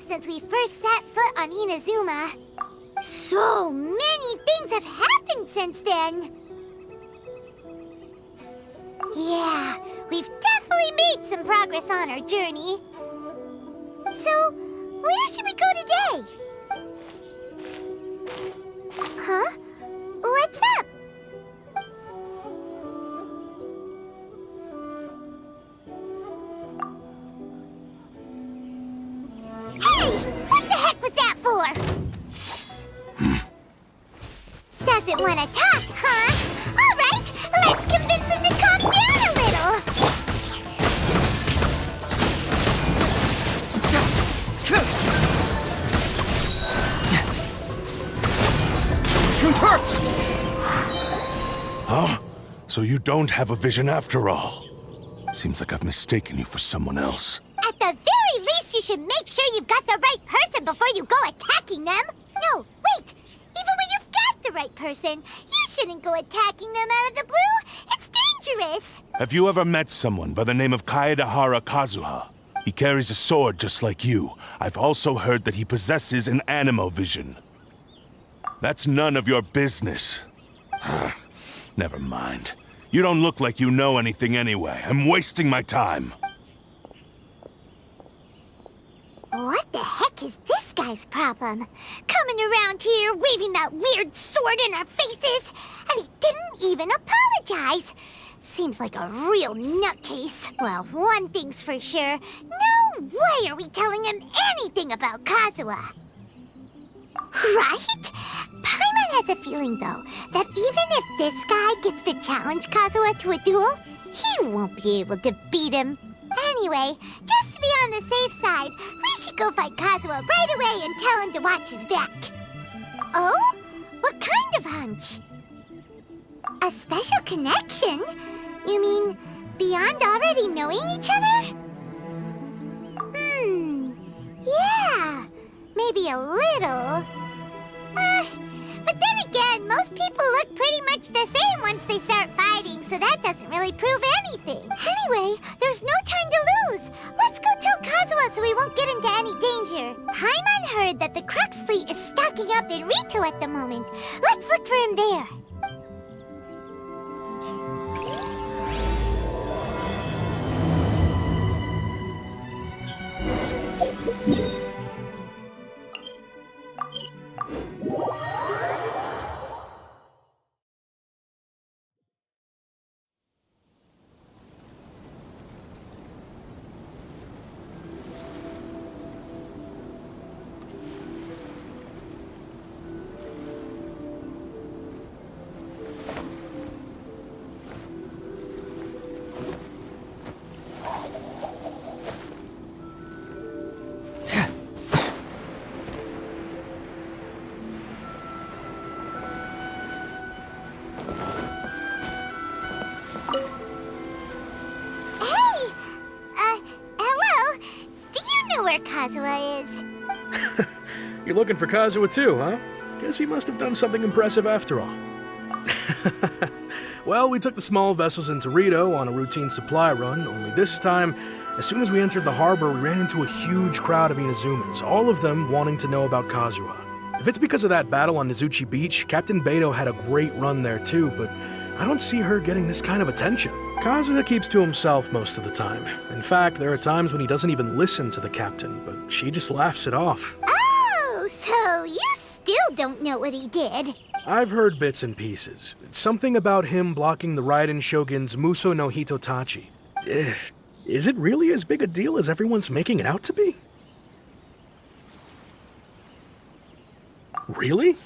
Since we first set foot on Inazuma. So many things have happened since then. Yeah, we've definitely made some progress on our journey. So, where should we go today? Huh? What's up? Hey! What the heck was that for? Doesn't want to talk, huh? All right, let's convince him to calm down a little. Truth hurts! Huh? So you don't have a vision after all? Seems like I've mistaken you for someone else. At the very least, you should make sure you've got the right person before you go attacking them. No, wait. Even when you've got the right person, you shouldn't go attacking them out of the blue. It's dangerous. Have you ever met someone by the name of Kaedehara Kazuha? He carries a sword just like you. I've also heard that he possesses an animo vision. That's none of your business. Never mind. You don't look like you know anything anyway. I'm wasting my time. What the heck is this guy's problem? Coming around here, waving that weird sword in our faces, and he didn't even apologize. Seems like a real nutcase. Well, one thing's for sure. No way are we telling him anything about Kazuha. Right? Paimon has a feeling, though, that even if this guy gets to challenge Kazuha to a duel, he won't be able to beat him. Anyway, just to be on the safe side, we should go fight Kazuha right away and tell him to watch his back. Oh? What kind of hunch? A special connection? You mean beyond already knowing each other? Yeah, maybe a little. But then again, most people look pretty much the same once they start fighting, so that doesn't really prove anything. Anyway, there's no time to lose. Let's go tell Kazuha so we won't get into any danger. Paimon heard that the Crux fleet is stocking up in Rito at the moment. Let's look for him there. Kazuha is. You're looking for Kazuha too, huh? Guess he must have done something impressive after all. Well, we took the small vessels into Rito on a routine supply run, only this time, as soon as we entered the harbor, we ran into a huge crowd of Inazumans, all of them wanting to know about Kazuha. If it's because of that battle on Nizuchi Beach, Captain Beidou had a great run there too, but I don't see her getting this kind of attention. Kazuha keeps to himself most of the time. In fact, there are times when he doesn't even listen to the captain, but she just laughs it off. Oh, so you still don't know what he did? I've heard bits and pieces. It's something about him blocking the Raiden Shogun's Muso no Hitotachi. Is it really as big a deal as everyone's making it out to be? Really?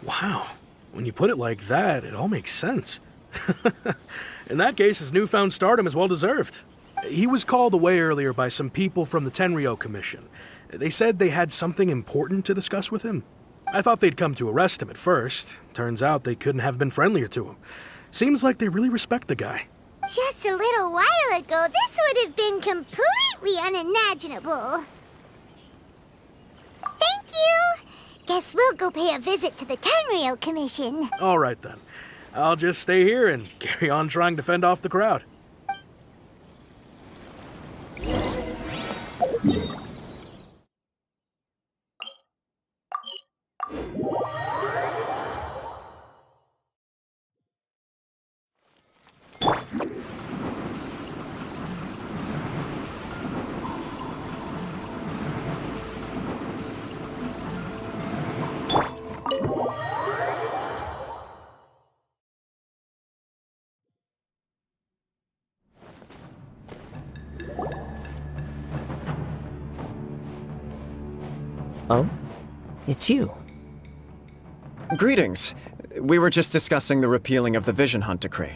Wow. When you put it like that, it all makes sense. In that case, his newfound stardom is well deserved. He was called away earlier by some people from the Tenryou Commission. They said they had something important to discuss with him. I thought they'd come to arrest him at first. Turns out they couldn't have been friendlier to him. Seems like they really respect the guy. Just a little while ago, this would have been completely unimaginable. Thank you! Guess we'll go pay a visit to the Tenryou Commission. All right then. I'll just stay here and carry on trying to fend off the crowd. Oh? It's you. Greetings. We were just discussing the repealing of the Vision Hunt decree.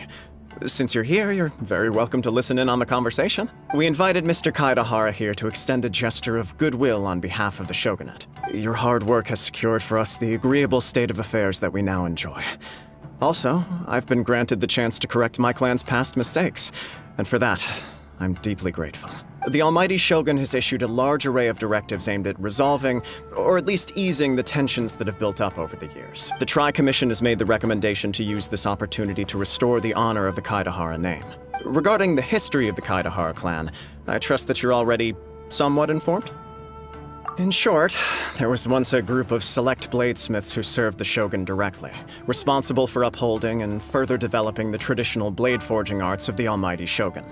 Since you're here, you're very welcome to listen in on the conversation. We invited Mr. Kaedehara here to extend a gesture of goodwill on behalf of the Shogunate. Your hard work has secured for us the agreeable state of affairs that we now enjoy. Also, I've been granted the chance to correct my clan's past mistakes, and for that, I'm deeply grateful. The Almighty Shogun has issued a large array of directives aimed at resolving, or at least easing, the tensions that have built up over the years. The Tri-Commission has made the recommendation to use this opportunity to restore the honor of the Kaedehara name. Regarding the history of the Kaedehara clan, I trust that you're already somewhat informed? In short, there was once a group of select bladesmiths who served the Shogun directly, responsible for upholding and further developing the traditional blade forging arts of the Almighty Shogun.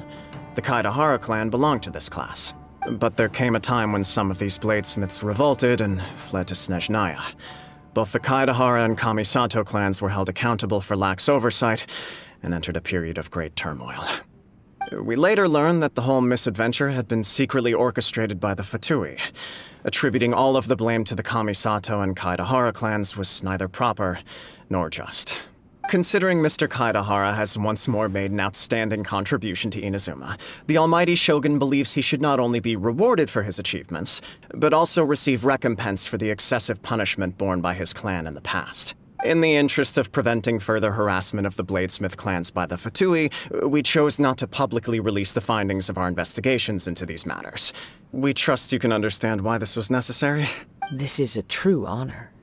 The Kaedehara clan belonged to this class, but there came a time when some of these bladesmiths revolted and fled to Snezhnaya. Both the Kaedehara and Kamisato clans were held accountable for lax oversight and entered a period of great turmoil. We later learned that the whole misadventure had been secretly orchestrated by the Fatui. Attributing all of the blame to the Kamisato and Kaedehara clans was neither proper nor just. Considering Mr. Kaedehara has once more made an outstanding contribution to Inazuma, the Almighty Shogun believes he should not only be rewarded for his achievements, but also receive recompense for the excessive punishment borne by his clan in the past. In the interest of preventing further harassment of the Bladesmith clans by the Fatui, we chose not to publicly release the findings of our investigations into these matters. We trust you can understand why this was necessary. This is a true honor.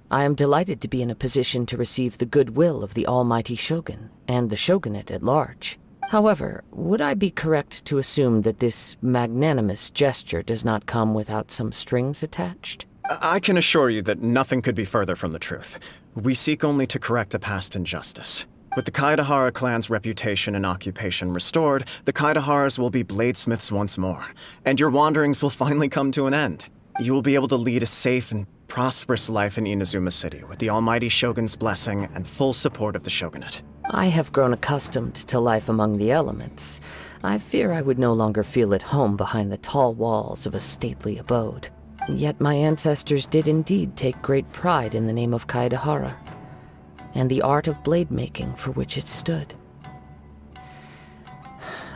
I am delighted to be in a position to receive the goodwill of the Almighty Shogun and the Shogunate at large. However, would I be correct to assume that this magnanimous gesture does not come without some strings attached? I can assure you that nothing could be further from the truth. We seek only to correct a past injustice. With the Kaedehara clan's reputation and occupation restored, the Kaedeharas will be bladesmiths once more, and your wanderings will finally come to an end. You will be able to lead a safe and prosperous life in Inazuma City with the Almighty Shogun's blessing and full support of the Shogunate. I have grown accustomed to life among the elements. I fear I would no longer feel at home behind the tall walls of a stately abode. Yet my ancestors did indeed take great pride in the name of Kaedehara, and the art of blade making for which it stood.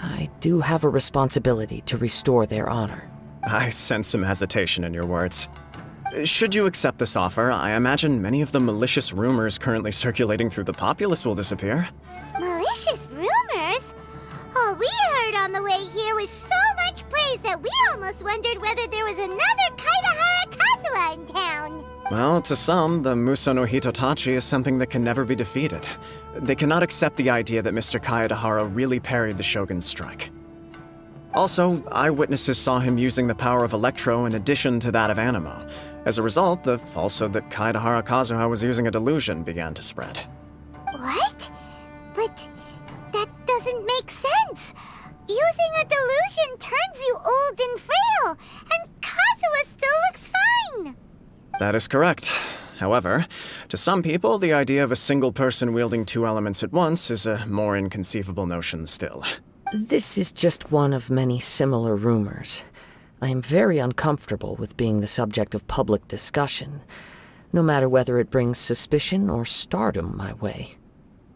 I do have a responsibility to restore their honor. I sense some hesitation in your words. Should you accept this offer, I imagine many of the malicious rumors currently circulating through the populace will disappear. Malicious rumors? All we heard on the way here was so much praise that we almost wondered whether there was another Kaedehara Kazuha in town. Well, to some, the Muso no Hitotachi is something that can never be defeated. They cannot accept the idea that Mr. Kaedehara really parried the Shogun's strike. Also, eyewitnesses saw him using the power of Electro in addition to that of Animo. As a result, the falsehood that Kaedehara Kazuha was using a delusion began to spread. What? But that doesn't make sense. Using a delusion turns you old and frail, and Kazuha still looks fine. That is correct. However, to some people, the idea of a single person wielding two elements at once is a more inconceivable notion still. This is just one of many similar rumors. I am very uncomfortable with being the subject of public discussion, no matter whether it brings suspicion or stardom my way.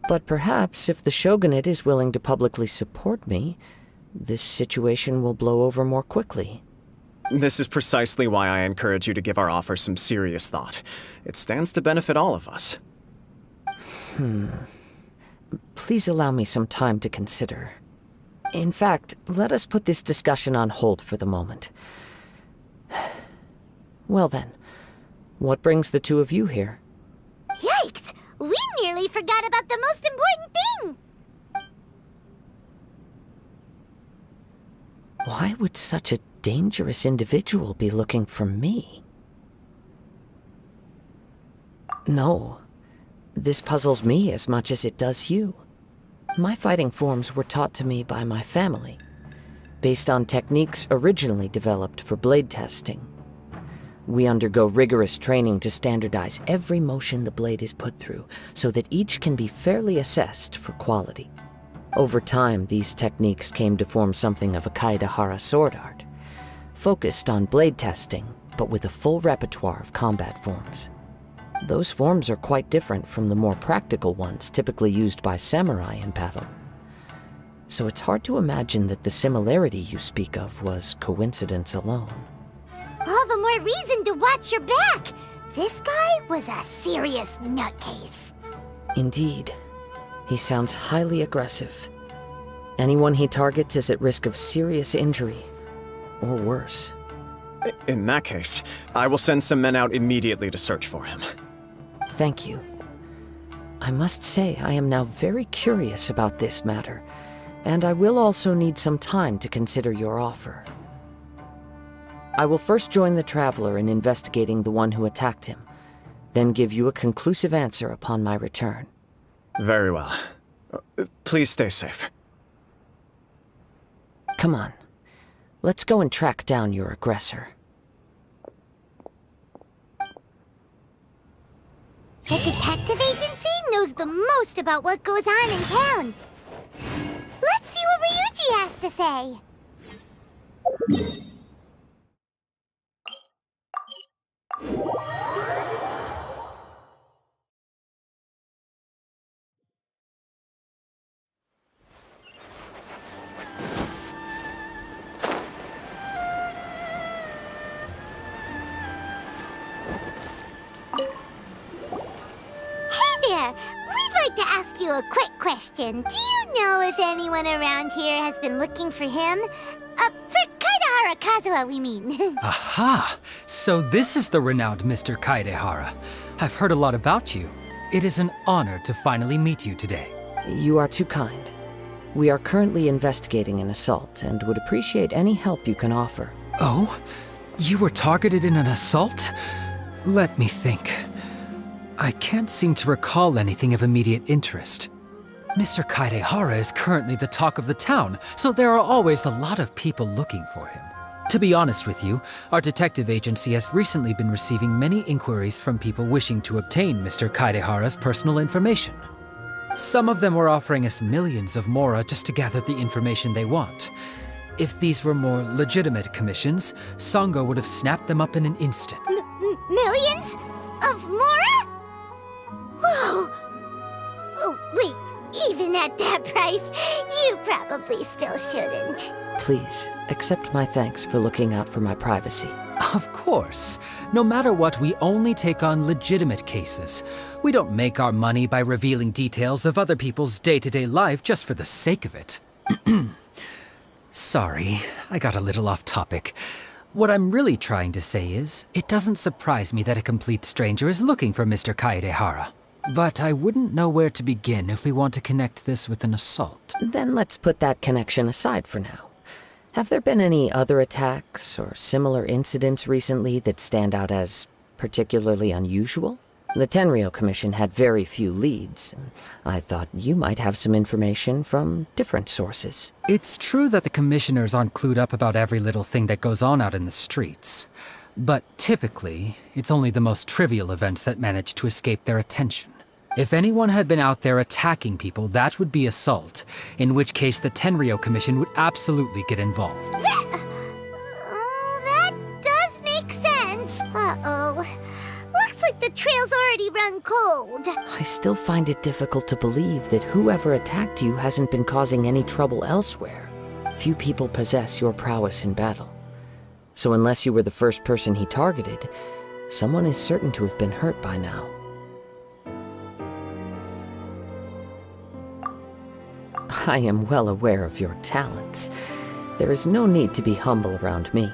But perhaps if the Shogunate is willing to publicly support me, this situation will blow over more quickly. This is precisely why I encourage you to give our offer some serious thought. It stands to benefit all of us. Please allow me some time to consider. In fact, let us put this discussion on hold for the moment. Well then, what brings the two of you here? Yikes! We nearly forgot about the most important thing! Why would such a dangerous individual be looking for me? No, this puzzles me as much as it does you. My fighting forms were taught to me by my family, based on techniques originally developed for blade testing. We undergo rigorous training to standardize every motion the blade is put through, so that each can be fairly assessed for quality. Over time, these techniques came to form something of a Kaedehara sword art, focused on blade testing, but with a full repertoire of combat forms. Those forms are quite different from the more practical ones typically used by samurai in battle. So it's hard to imagine that the similarity you speak of was coincidence alone. All the more reason to watch your back! This guy was a serious nutcase. Indeed. He sounds highly aggressive. Anyone he targets is at risk of serious injury, or worse. In that case, I will send some men out immediately to search for him. Thank you. I must say I am now very curious about this matter, and I will also need some time to consider your offer. I will first join the Traveler in investigating the one who attacked him, then give you a conclusive answer upon my return. Very well. Please stay safe. Come on. Let's go and track down your aggressor. The detective agency knows the most about what goes on in town. Let's see what Ryuji has to say. There, we'd like to ask you a quick question. Do you know if anyone around here has been looking for him? For Kaedehara Kazuha, we mean. Aha! So this is the renowned Mr. Kaedehara. I've heard a lot about you. It is an honor to finally meet you today. You are too kind. We are currently investigating an assault and would appreciate any help you can offer. Oh? You were targeted in an assault? Let me think. I can't seem to recall anything of immediate interest. Mr. Kaedehara is currently the talk of the town, so there are always a lot of people looking for him. To be honest with you, our detective agency has recently been receiving many inquiries from people wishing to obtain Mr. Kaedehara's personal information. Some of them were offering us millions of mora just to gather the information they want. If these were more legitimate commissions, Sango would have snapped them up in an instant. Millions? Of mora? Whoa! Oh, wait, even at that price, you probably still shouldn't. Please, accept my thanks for looking out for my privacy. Of course. No matter what, we only take on legitimate cases. We don't make our money by revealing details of other people's day-to-day life just for the sake of it. Sorry, I got a little off topic. What I'm really trying to say is, it doesn't surprise me that a complete stranger is looking for Mr. Kaedehara. But I wouldn't know where to begin if we want to connect this with an assault. Then let's put that connection aside for now. Have there been any other attacks or similar incidents recently that stand out as particularly unusual? The Tenryou Commission had very few leads, and I thought you might have some information from different sources. It's true that the commissioners aren't clued up about every little thing that goes on out in the streets. But typically, it's only the most trivial events that manage to escape their attention. If anyone had been out there attacking people, that would be assault, in which case the Tenryou Commission would absolutely get involved. That does make sense. Uh-oh. Looks like the trail's already run cold. I still find it difficult to believe that whoever attacked you hasn't been causing any trouble elsewhere. few people possess your prowess in battle. So unless you were the first person he targeted, someone is certain to have been hurt by now. I am well aware of your talents. There is no need to be humble around me.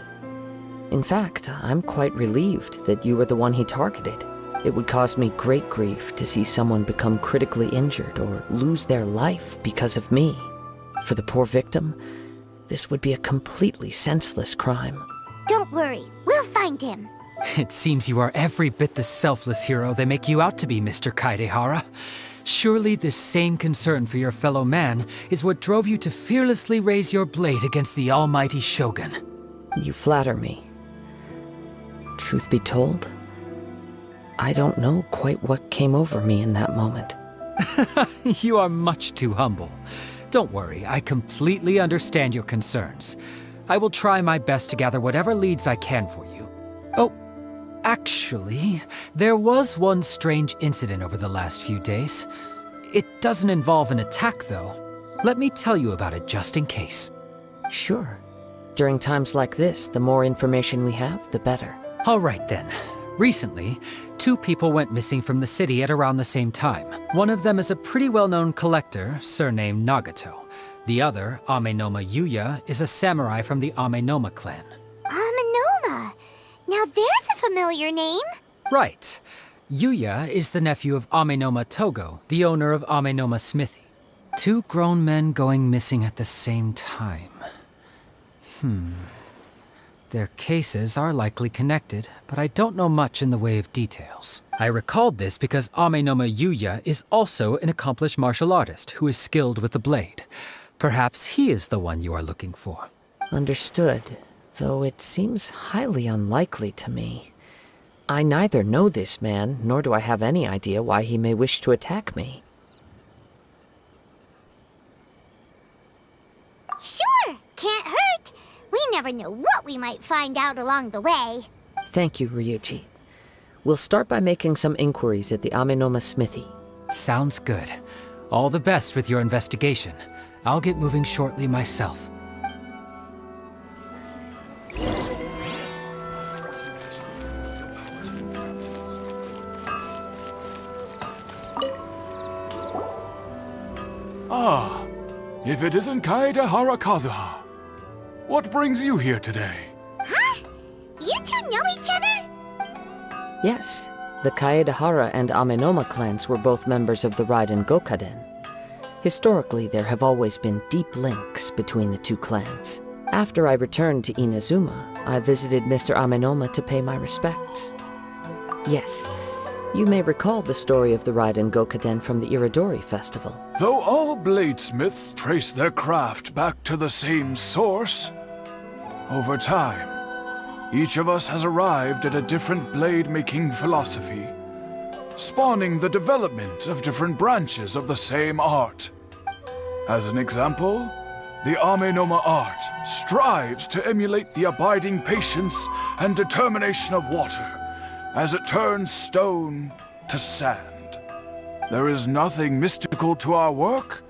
In fact, I'm quite relieved that you were the one he targeted. It would cause me great grief to see someone become critically injured or lose their life because of me. For the poor victim, this would be a completely senseless crime. Don't worry, we'll find him. It seems you are every bit the selfless hero they make you out to be, Mr. Kaedehara. Surely this same concern for your fellow man is what drove you to fearlessly raise your blade against the almighty Shogun. You flatter me. Truth be told, I don't know quite what came over me in that moment. You are much too humble. Don't worry, I completely understand your concerns. I will try my best to gather whatever leads I can for you. Oh, actually, there was one strange incident over the last few days. It doesn't involve an attack, though. Let me tell you about it just in case. Sure. During times like this, the more information we have, the better. All right then. Recently, 2 people went missing from the city at around the same time. One of them is a pretty well-known collector, surnamed Nagato. The other, Amenoma Yuya, is a samurai from the Amenoma clan. Amenoma. Now there's a familiar name. Right. Yuya is the nephew of Amenoma Togo, the owner of Amenoma Smithy. 2 grown men going missing at the same time. Their cases are likely connected, but I don't know much in the way of details. I recalled this because Amenoma Yuya is also an accomplished martial artist who is skilled with the blade. Perhaps he is the one you are looking for. Understood, though it seems highly unlikely to me. I neither know this man, nor do I have any idea why he may wish to attack me. Sure, can't hurt. We never know what we might find out along the way. Thank you, Ryuji. We'll start by making some inquiries at the Amenoma Smithy. Sounds good. All the best with your investigation. I'll get moving shortly myself. Ah, if it isn't Kaedehara Kazuha. What brings you here today? Huh? You 2 know each other? Yes, the Kaedehara and Amenoma clans were both members of the Raiden Gokaden. Historically, there have always been deep links between the 2 clans. After I returned to Inazuma, I visited Mr. Amenoma to pay my respects. Yes, you may recall the story of the Raiden Gokaden from the Iridori Festival. Though all bladesmiths trace their craft back to the same source, over time, each of us has arrived at a different blade-making philosophy, spawning the development of different branches of the same art. As an example, the Amenoma art strives to emulate the abiding patience and determination of water as it turns stone to sand. There is nothing mystical to our work.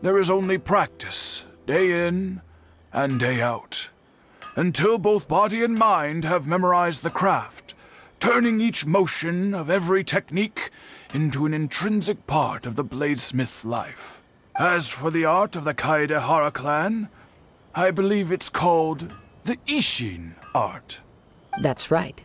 There is only practice, day in and day out, until both body and mind have memorized the craft, turning each motion of every technique into an intrinsic part of the bladesmith's life. As for the art of the Kaedehara clan, I believe it's called the Ishin art. That's right.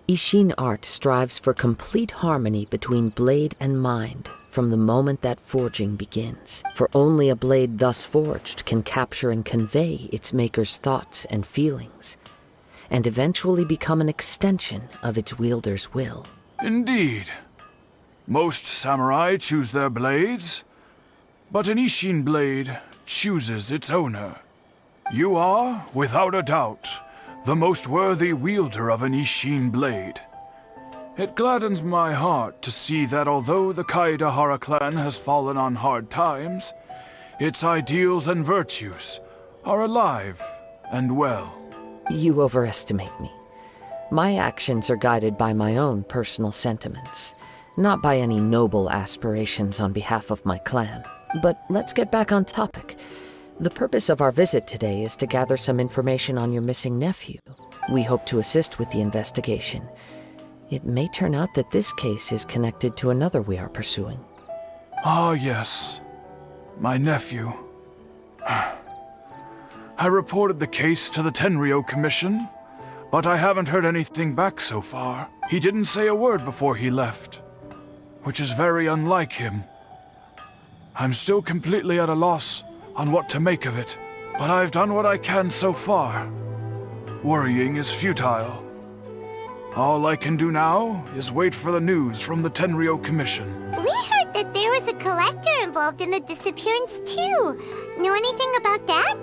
Ishin art strives for complete harmony between blade and mind from the moment that forging begins. For only a blade thus forged can capture and convey its maker's thoughts and feelings, and eventually become an extension of its wielder's will. Indeed. Most samurai choose their blades, but an Ishin blade chooses its owner. You are, without a doubt, the most worthy wielder of an Ishin blade. It gladdens my heart to see that although the Kaedehara clan has fallen on hard times, its ideals and virtues are alive and well. You overestimate me. My actions are guided by my own personal sentiments, not by any noble aspirations on behalf of my clan. But let's get back on topic. The purpose of our visit today is to gather some information on your missing nephew. We hope to assist with the investigation. It may turn out that this case is connected to another we are pursuing. Ah, yes. My nephew. I reported the case to the Tenryou Commission, but I haven't heard anything back so far. He didn't say a word before he left, which is very unlike him. I'm still completely at a loss on what to make of it, but I've done what I can so far. Worrying is futile. All I can do now is wait for the news from the Tenryou Commission. We heard that there was a collector involved in the disappearance too. Know anything about that?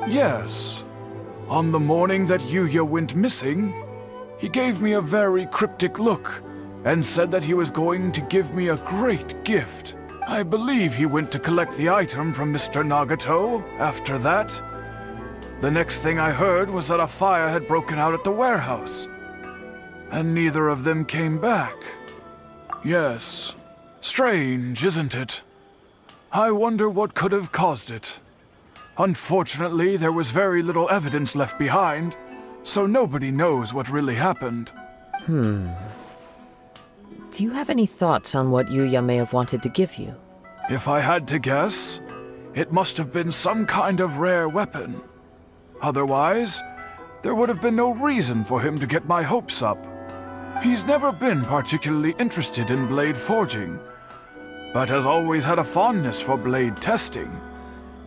Yes. On the morning that Yuya went missing, he gave me a very cryptic look and said that he was going to give me a great gift. I believe he went to collect the item from Mr. Nagato after that. The next thing I heard was that a fire had broken out at the warehouse, and neither of them came back. Yes. Strange, isn't it? I wonder what could have caused it. Unfortunately, there was very little evidence left behind, so nobody knows what really happened. Do you have any thoughts on what Yuya may have wanted to give you? If I had to guess, it must have been some kind of rare weapon. Otherwise, there would have been no reason for him to get my hopes up. He's never been particularly interested in blade forging, but has always had a fondness for blade testing,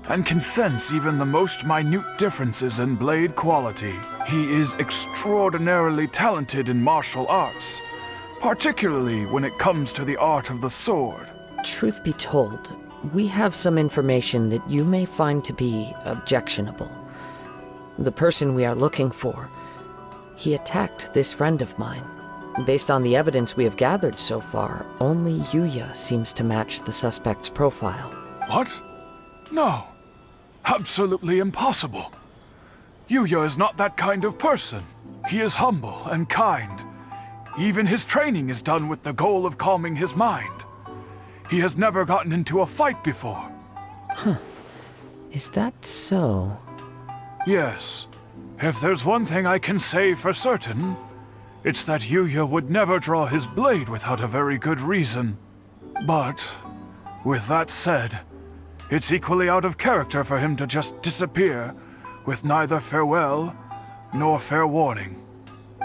and can sense even the most minute differences in blade quality. He is extraordinarily talented in martial arts, particularly when it comes to the art of the sword. Truth be told, we have some information that you may find to be objectionable. The person we are looking for, he attacked this friend of mine. Based on the evidence we have gathered so far, only Yuya seems to match the suspect's profile. What? No. Absolutely impossible. Yuya is not that kind of person. He is humble and kind. Even his training is done with the goal of calming his mind. He has never gotten into a fight before. Is that so? Yes. If there's one thing I can say for certain, it's that Yuya would never draw his blade without a very good reason. But, with that said, it's equally out of character for him to just disappear, with neither farewell nor fair warning.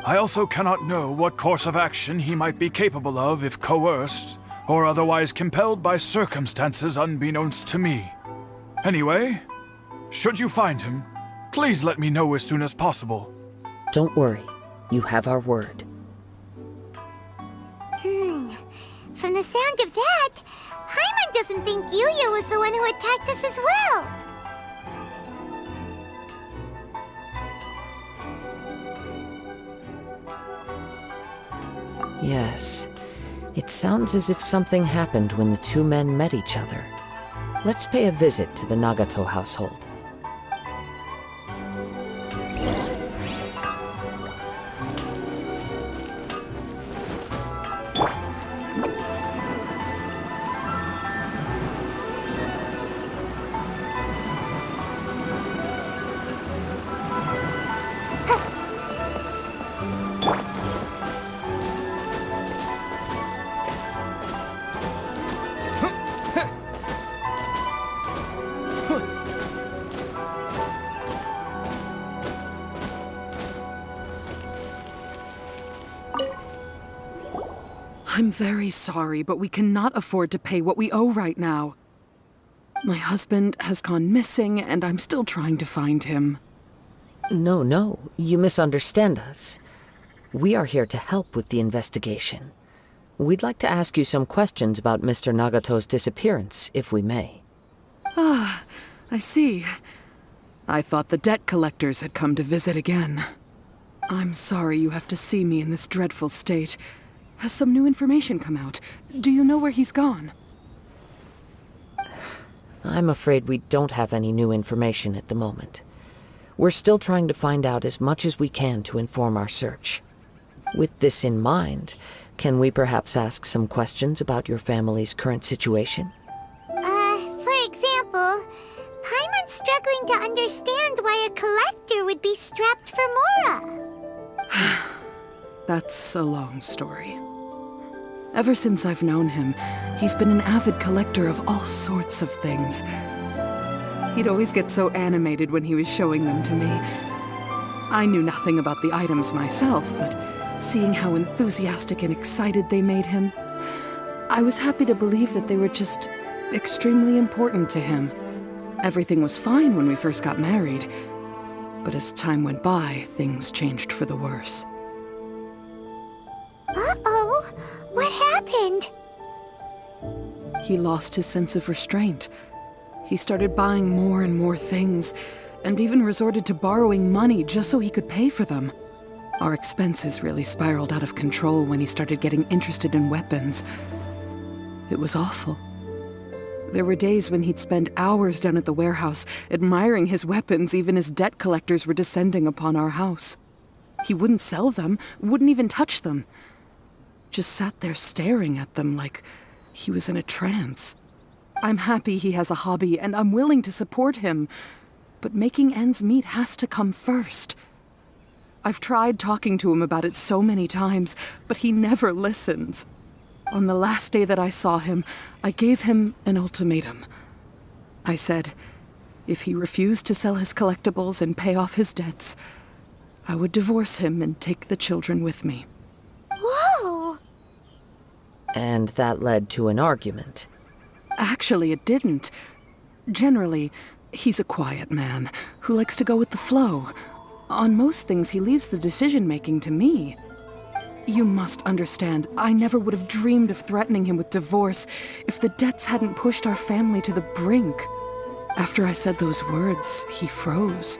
I also cannot know what course of action he might be capable of if coerced, or otherwise compelled by circumstances unbeknownst to me. Anyway, should you find him, please let me know as soon as possible. Don't worry. You have our word. From the sound of that, Paimon doesn't think Yuya was the one who attacked us as well. Yes. It sounds as if something happened when the two men met each other. Let's pay a visit to the Nagato household. I'm very sorry, but we cannot afford to pay what we owe right now. My husband has gone missing, and I'm still trying to find him. No, you misunderstand us. We are here to help with the investigation. We'd like to ask you some questions about Mr. Nagato's disappearance, if we may. Ah, I see. I thought the debt collectors had come to visit again. I'm sorry you have to see me in this dreadful state. Has some new information come out? Do you know where he's gone? I'm afraid we don't have any new information at the moment. We're still trying to find out as much as we can to inform our search. With this in mind, can we perhaps ask some questions about your family's current situation? For example, Paimon's struggling would be strapped for Mora. That's a long story. Ever since I've known him, he's been an avid collector of all sorts of things. He'd always get so animated when he was showing them to me. I knew nothing about the items myself, but seeing how enthusiastic and excited they made him, I was happy to believe that they were just extremely important to him. Everything was fine when we first got married, but as time went by, things changed for the worse. Uh-oh, what happened? He lost his sense of restraint. He started buying more and more things, and even resorted to borrowing money just so he could pay for them. Our expenses really spiraled out of control when he started getting interested in weapons. It was awful. There were days when he'd spend hours down at the warehouse admiring his weapons even as debt collectors were descending upon our house. He wouldn't sell them, wouldn't even touch them. Just sat there staring at them like he was in a trance. I'm happy he has a hobby and I'm willing to support him, but making ends meet has to come first. I've tried talking to him about it so many times, but he never listens. On the last day that I saw him, I gave him an ultimatum. I said, if he refused to sell his collectibles and pay off his debts, I would divorce him and take the children with me. Whoa! And that led to an argument. Actually, it didn't. Generally, he's a quiet man who likes to go with the flow. On most things, he leaves the decision-making to me. You must understand, I never would have dreamed of threatening him with divorce if the debts hadn't pushed our family to the brink. After I said those words, he froze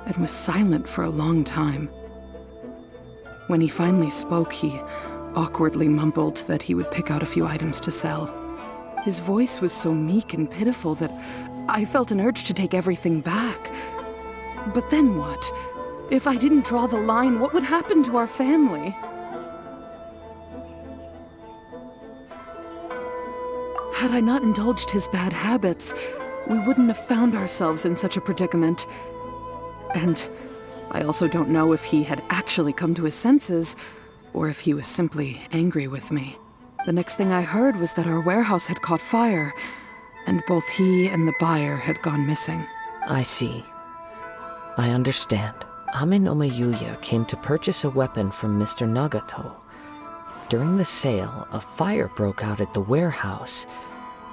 and was silent for a long time. When he finally spoke, he awkwardly mumbled that he would pick out a few items to sell. His voice was so meek and pitiful that I felt an urge to take everything back. But then what? If I didn't draw the line, what would happen to our family? Had I not indulged his bad habits, we wouldn't have found ourselves in such a predicament. And I also don't know if he had actually come to his senses, or if he was simply angry with me. The next thing I heard was that our warehouse had caught fire, and both he and the buyer had gone missing. I see. I understand. Ame no Mayuya came to purchase a weapon from Mr. Nagato. During the sale, a fire broke out at the warehouse,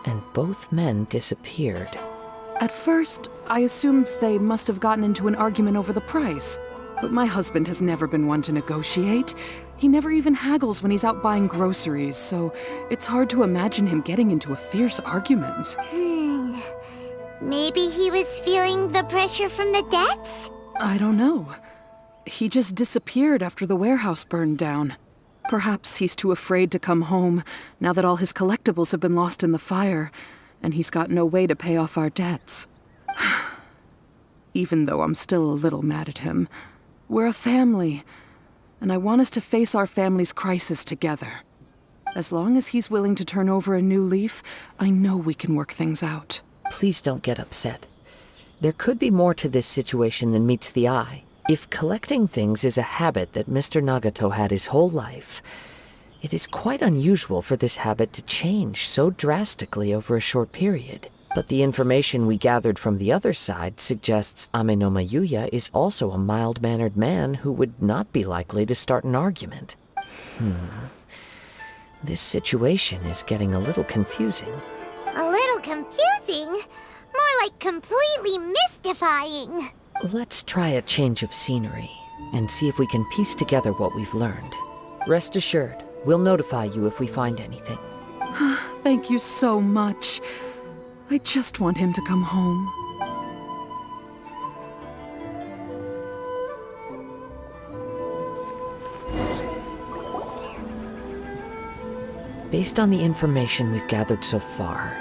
and both men disappeared. At first, I assumed they must have gotten into an argument over the price. But my husband has never been one to negotiate. He never even haggles when he's out buying groceries, so it's hard to imagine him getting into a fierce argument. Maybe he was feeling the pressure from the debts? I don't know. He just disappeared after the warehouse burned down. Perhaps he's too afraid to come home now that all his collectibles have been lost in the fire, and he's got no way to pay off our debts. Even though I'm still a little mad at him, we're a family, and I want us to face our family's crisis together. As long as he's willing to turn over a new leaf, I know we can work things out. Please don't get upset. There could be more to this situation than meets the eye. If collecting things is a habit that Mr. Nagato had his whole life, it is quite unusual for this habit to change so drastically over a short period. But the information we gathered from the other side suggests Ame no Mayuya is also a mild-mannered man who would not be likely to start an argument. This situation is getting a little confusing. A little confusing? More like completely mystifying. Let's try a change of scenery and see if we can piece together what we've learned. Rest assured, we'll notify you if we find anything. Thank you so much. I just want him to come home. Based on the information we've gathered so far,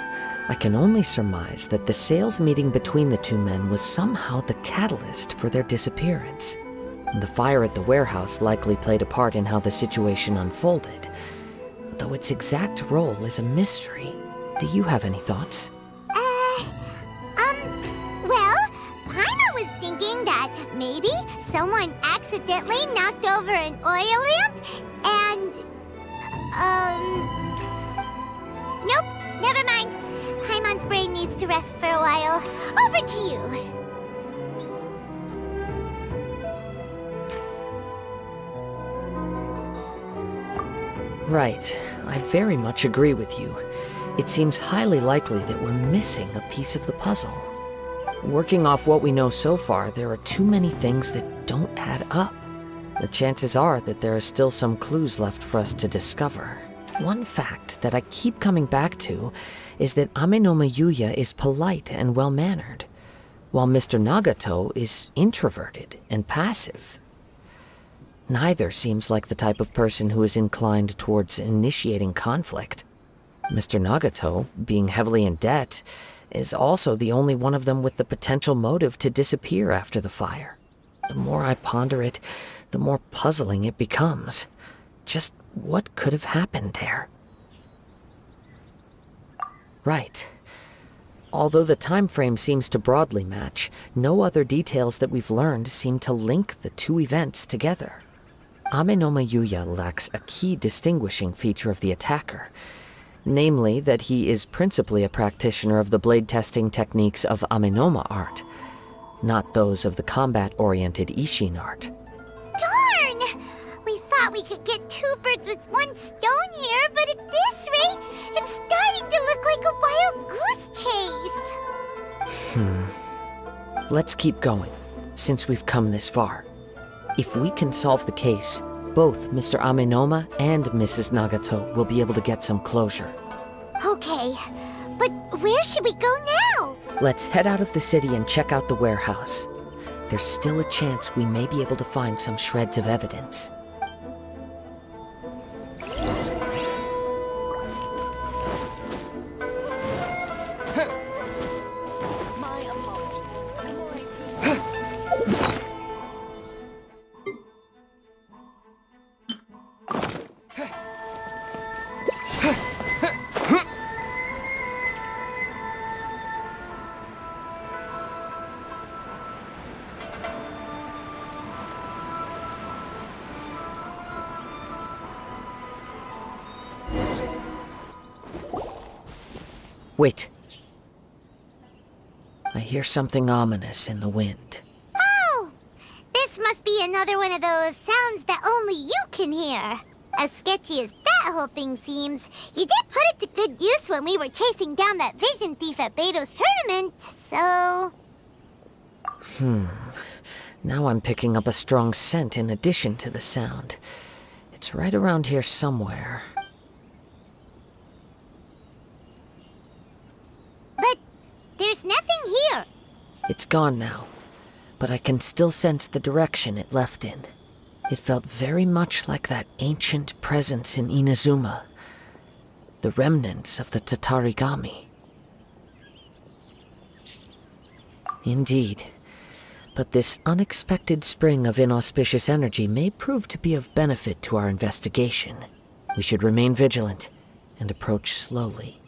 I can only surmise that the sales meeting between the two men was somehow the catalyst for their disappearance. The fire at the warehouse likely played a part in how the situation unfolded, though its exact role is a mystery. Do you have any thoughts? Well, Paimon was thinking that maybe someone accidentally knocked over an oil lamp and... Nope, never mind. Paimon's brain needs to rest for a while. Over to you. Right. I very much agree with you. It seems highly likely that we're missing a piece of the puzzle. Working off what we know so far, there are too many things that don't add up. The chances are that there are still some clues left for us to discover. One fact that I keep coming back to is that Amenoma Yuya is polite and well-mannered, while Mr. Nagato is introverted and passive. Neither seems like the type of person who is inclined towards initiating conflict. Mr. Nagato, being heavily in debt, is also the only one of them with the potential motive to disappear after the fire. The more I ponder it, the more puzzling it becomes. Just what could have happened there? Right. Although the time frame seems to broadly match, no other details that we've learned seem to link the two events together. Amenoma Yuya lacks a key distinguishing feature of the attacker, namely that he is principally a practitioner of the blade testing techniques of Amenoma art, not those of the combat-oriented Ishin art. Darn! We thought we could get two birds with one stone here, but at this rate, it's starting to look like a wild goose chase. Let's keep going, since we've come this far. If we can solve the case, both Mr. Amenoma and Mrs. Nagato will be able to get some closure. Okay, but where should we go now? Let's head out of the city and check out the warehouse. There's still a chance we may be able to find some shreds of evidence. Wait. I hear something ominous in the wind. Oh! This must be another one of those sounds that only you can hear. As sketchy as that whole thing seems, you did put it to good use when we were chasing down that vision thief at Beto's tournament, so... Now I'm picking up a strong scent in addition to the sound. It's right around here somewhere. But there's nothing here. It's gone now, but I can still sense the direction it left in. It felt very much like that ancient presence in Inazuma, the remnants of the Tatarigami. Indeed, but this unexpected spring of inauspicious energy may prove to be of benefit to our investigation. We should remain vigilant and approach slowly.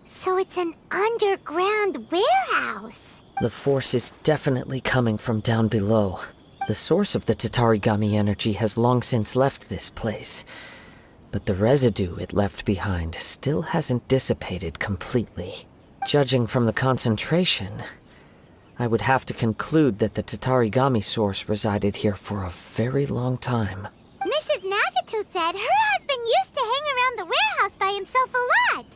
So it's an underground warehouse. The force is definitely coming from down below. The source of the Tatarigami energy has long since left this place, but the residue it left behind still hasn't dissipated completely. Judging from the concentration, I would have to conclude that the Tatarigami source resided here for a very long time. Mrs. Nagato said her husband used to hang around the warehouse by himself a lot.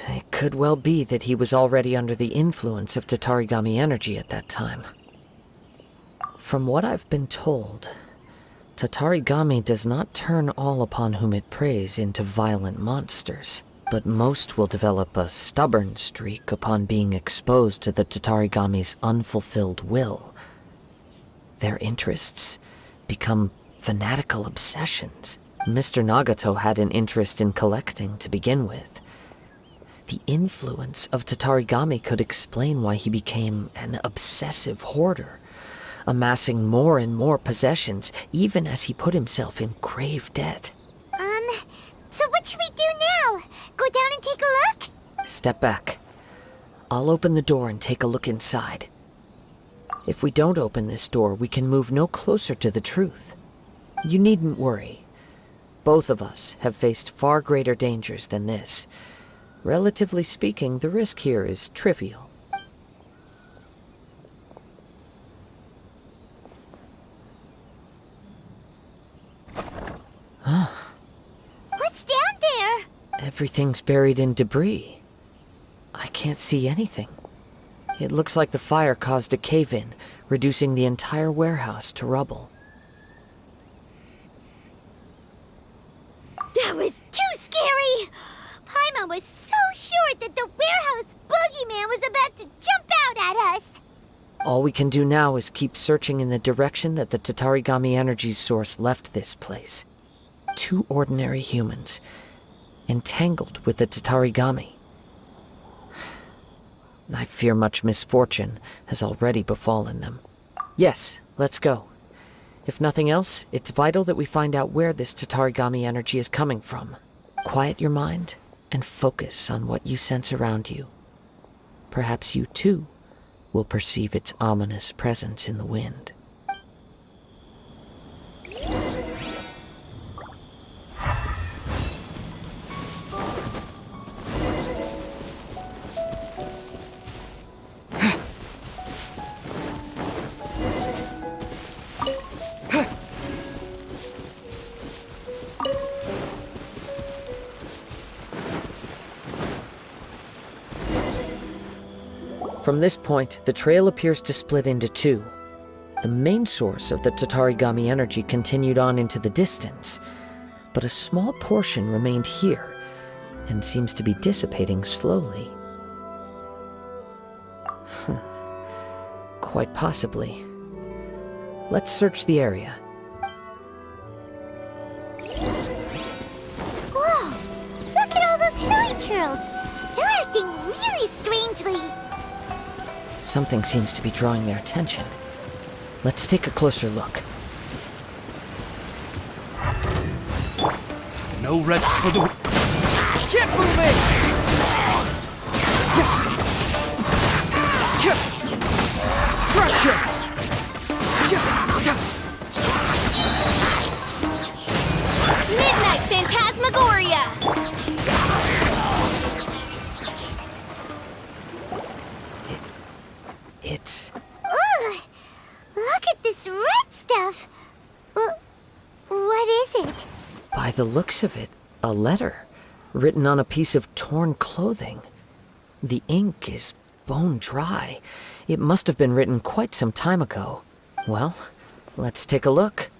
It could well be that he was already under the influence of Tatarigami energy at that time. From what I've been told, Tatarigami does not turn all upon whom it preys into violent monsters, but most will develop a stubborn streak upon being exposed to the Tatarigami's unfulfilled will. Their interests become fanatical obsessions. Mr. Nagato had an interest in collecting to begin with. The influence of Tatarigami could explain why he became an obsessive hoarder, amassing more and more possessions even as he put himself in grave debt. So what should we do now? Go down and take a look? Step back. I'll open the door and take a look inside. If we don't open this door, we can move no closer to the truth. You needn't worry. Both of us have faced far greater dangers than this. Relatively speaking, the risk here is trivial. What's down there? Everything's buried in debris. I can't see anything. It looks like the fire caused a cave-in, reducing the entire warehouse to rubble. That was too scary! Paimon was so sure that the warehouse boogeyman was about to jump out at us! All we can do now is keep searching in the direction that the Tatarigami energy source left this place. 2 ordinary humans, entangled with the Tatarigami. I fear much misfortune has already befallen them. Yes, let's go. If nothing else, it's vital that we find out where this Tatarigami energy is coming from. Quiet your mind and focus on what you sense around you. Perhaps you too will perceive its ominous presence in the wind. From this point, the trail appears to split into 2. The main source of the Tatarigami energy continued on into the distance, but a small portion remained here, and seems to be dissipating slowly. Quite possibly. Let's search the area. Whoa! Look at all those hilly churls! They're acting really strangely! Something seems to be drawing their attention. Let's take a closer look. No rest for the... Keep moving! Fracture! Midnight Phantasmagoria! It's... Ugh! Look at this red stuff! What is it? By the looks of it, a letter, written on a piece of torn clothing. The ink is bone dry. It must have been written quite some time ago. Well, let's take a look.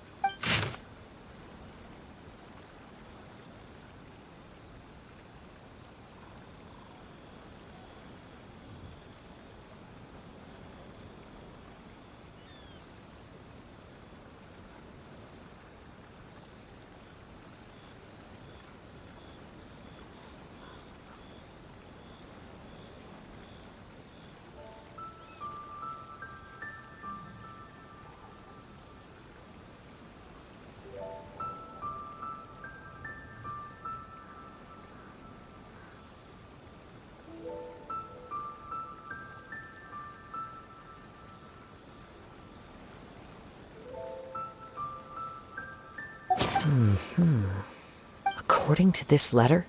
According to this letter,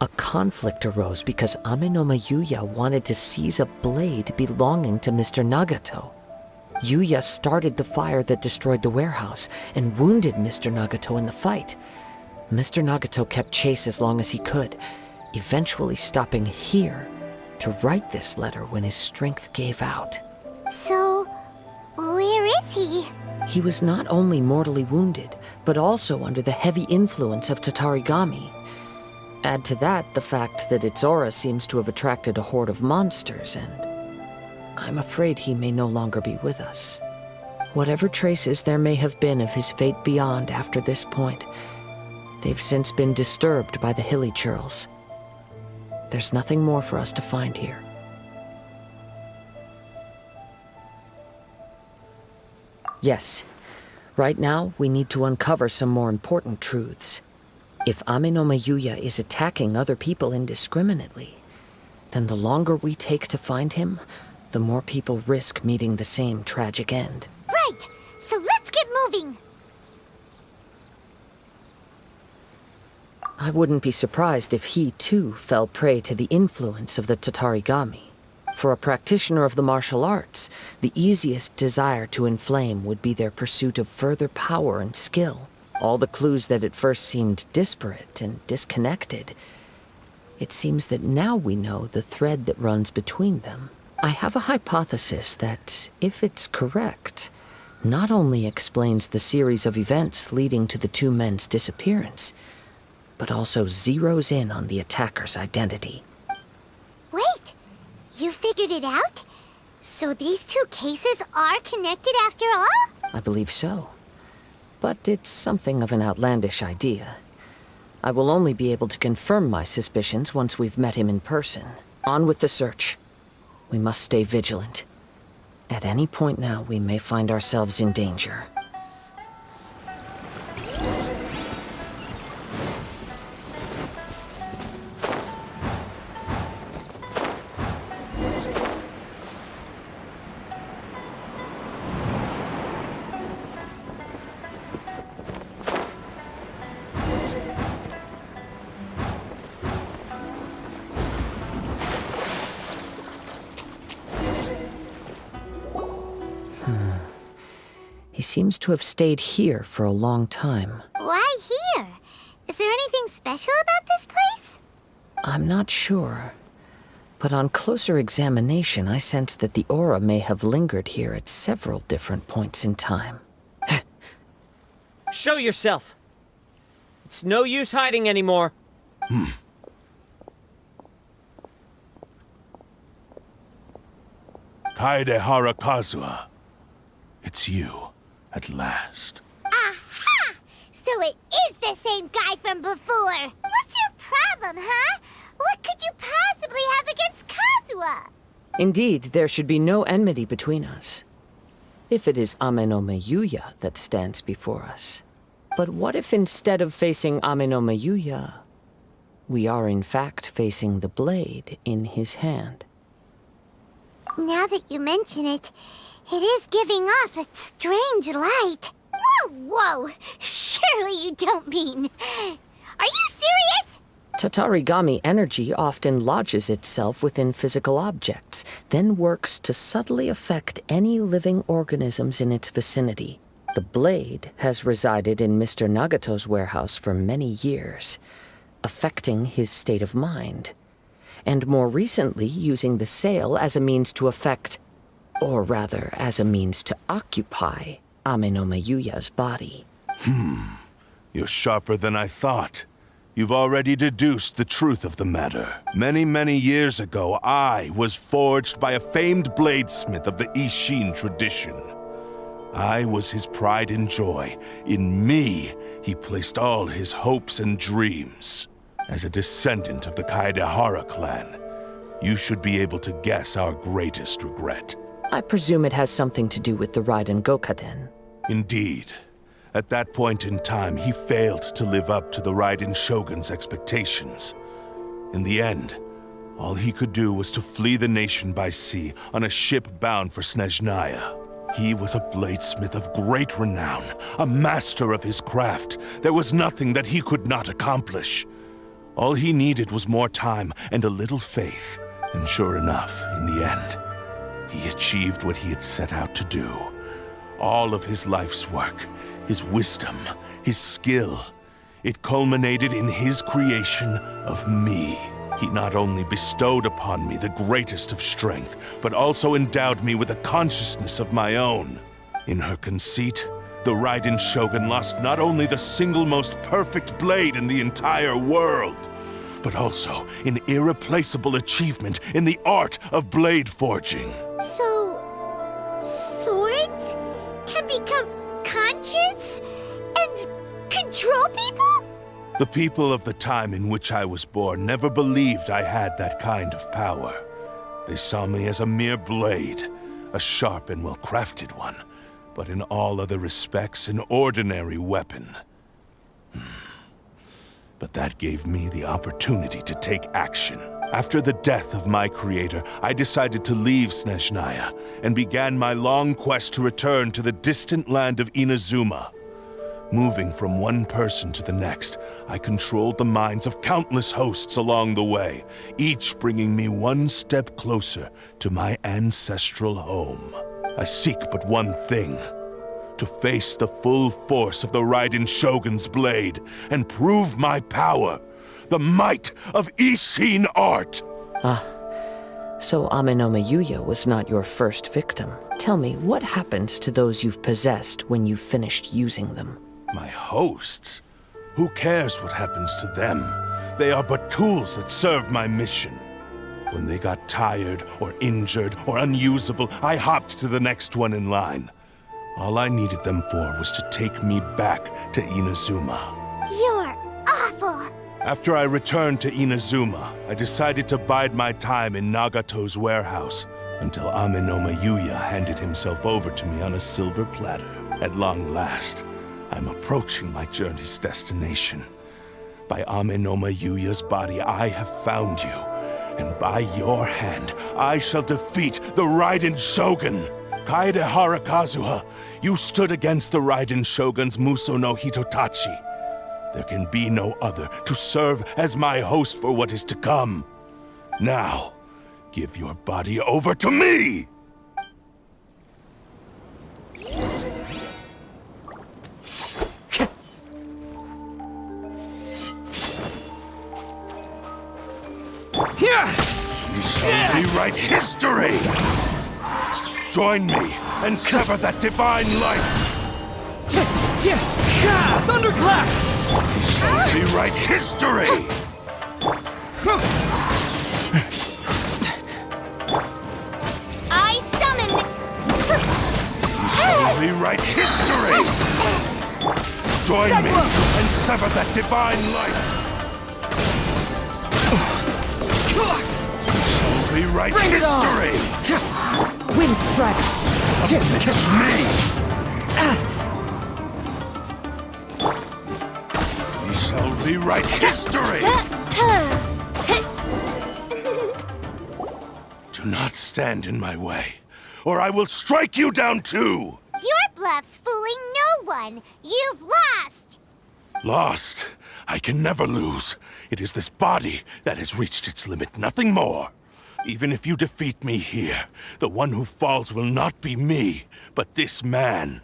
a conflict arose because Amenoma Yuya wanted to seize a blade belonging to Mr. Nagato. Yuya started the fire that destroyed the warehouse and wounded Mr. Nagato in the fight. Mr. Nagato kept chase as long as he could, eventually stopping here to write this letter when his strength gave out. So, where is he? He was not only mortally wounded, but also under the heavy influence of Tatarigami. Add to that the fact that its aura seems to have attracted a horde of monsters, and I'm afraid he may no longer be with us. Whatever traces there may have been of his fate beyond after this point, they've since been disturbed by the hilly churls. There's nothing more for us to find here. Yes, right now we need to uncover some more important truths. If Amenoma Yuya is attacking other people indiscriminately, then the longer we take to find him, the more people risk meeting the same tragic end. Right! So let's get moving! I wouldn't be surprised if he, too, fell prey to the influence of the Tatarigami. For a practitioner of the martial arts, the easiest desire to inflame would be their pursuit of further power and skill. All the clues that at first seemed disparate and disconnected, it seems that now we know the thread that runs between them. I have a hypothesis that, if it's correct, not only explains the series of events leading to the two men's disappearance, but also zeroes in on the attacker's identity. Wait! You figured it out? So these two cases are connected after all? I believe so. But it's something of an outlandish idea. I will only be able to confirm my suspicions once we've met him in person. On with the search. We must stay vigilant. At any point now, we may find ourselves in danger. He seems to have stayed here for a long time. Why here? Is there anything special about this place? I'm not sure. But on closer examination, I sense that the aura may have lingered here at several different points in time. Show yourself! It's no use hiding anymore. Kaedehara Kazuha. It's you, at last. Aha! So it is the same guy from before! What's your problem, huh? What could you possibly have against Kazuha? Indeed, there should be no enmity between us. If it is Ame no Meyuya that stands before us. But what if instead of facing Ame no Meyuya, we are in fact facing the blade in his hand? Now that you mention it, it is giving off a strange light. Whoa, whoa! Surely you don't mean... Are you serious? Tatarigami energy often lodges itself within physical objects, then works to subtly affect any living organisms in its vicinity. The blade has resided in Mr. Nagato's warehouse for many years, affecting his state of mind, and more recently using the sale as a means to affect, or rather as a means to occupy, Ame no Meyuya's body. You're sharper than I thought. You've already deduced the truth of the matter. Many, many years ago, I was forged by a famed bladesmith of the Ishin tradition. I was his pride and joy. In me, he placed all his hopes and dreams. As a descendant of the Kaedehara clan, you should be able to guess our greatest regret. I presume it has something to do with the Raiden Gokaden. Indeed. At that point in time, he failed to live up to the Raiden Shogun's expectations. In the end, all he could do was to flee the nation by sea on a ship bound for Snezhnaya. He was a bladesmith of great renown, a master of his craft. There was nothing that he could not accomplish. All he needed was more time and a little faith. And sure enough, in the end, he achieved what he had set out to do. All of his life's work, his wisdom, his skill, it culminated in his creation of me. He not only bestowed upon me the greatest of strength, but also endowed me with a consciousness of my own. In her conceit, the Raiden Shogun lost not only the single most perfect blade in the entire world, but also an irreplaceable achievement in the art of blade forging. So... swords can become conscious and control people? The people of the time in which I was born never believed I had that kind of power. They saw me as a mere blade, a sharp and well-crafted one, but in all other respects an ordinary weapon. But that gave me the opportunity to take action. After the death of my creator, I decided to leave Snezhnaya and began my long quest to return to the distant land of Inazuma. Moving from one person to the next, I controlled the minds of countless hosts along the way, each bringing me one step closer to my ancestral home. I seek but one thing: to face the full force of the Raiden Shogun's blade and prove my power, the might of Ishin art. So Amenoma Yuya was not your first victim. Tell me, what happens to those you've possessed when you've finished using them? My hosts? Who cares what happens to them? They are but tools that serve my mission. When they got tired, or injured, or unusable, I hopped to the next one in line. All I needed them for was to take me back to Inazuma. You're awful. After I returned to Inazuma, I decided to bide my time in Nagato's warehouse until Amenoma Yuya handed himself over to me on a silver platter. At long last, I'm approaching my journey's destination. By Amenoma Yuya's body, I have found you, and by your hand, I shall defeat the Raiden Shogun. Kaedehara Kazuha, you stood against the Raiden Shogun's Muso no Hitotachi. There can be no other to serve as my host for what is to come. Now, give your body over to me! We shall rewrite history! Join me and sever that divine light! Thunderclap! We shall rewrite history! I summon We shall rewrite history! Join me and sever that divine light! We shall rewrite history! Wind strike! We shall rewrite history! Do not stand in my way, or I will strike you down too! Your bluff's fooling no one. You've lost. Lost? I can never lose. It is this body that has reached its limit, nothing more. Even if you defeat me here, the one who falls will not be me, but this man.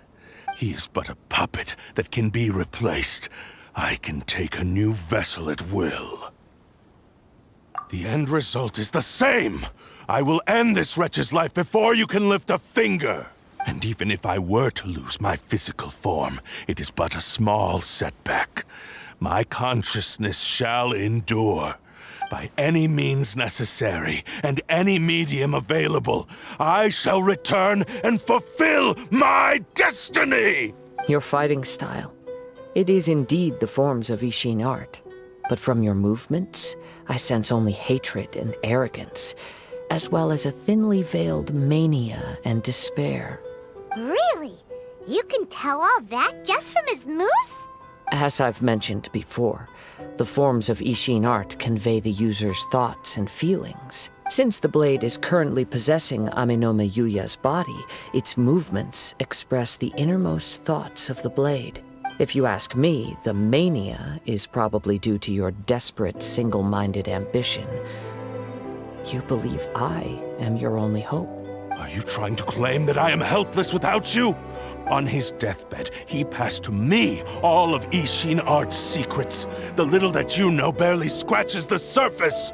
He is but a puppet that can be replaced. I can take a new vessel at will. The end result is the same. I will end this wretch's life before you can lift a finger. And even if I were to lose my physical form, it is but a small setback. My consciousness shall endure. By any means necessary, and any medium available, I shall return and fulfill my destiny! Your fighting style. It is indeed the forms of Ishin art. But from your movements, I sense only hatred and arrogance, as well as a thinly veiled mania and despair. Really? You can tell all that just from his moves? As I've mentioned before, the forms of Ishin art convey the user's thoughts and feelings. Since the blade is currently possessing Amenoma Yuya's body, its movements express the innermost thoughts of the blade. If you ask me, the mania is probably due to your desperate, single-minded ambition. You believe I am your only hope. Are you trying to claim that I am helpless without you? On his deathbed, he passed to me all of Ishin Art's secrets. The little that you know barely scratches the surface.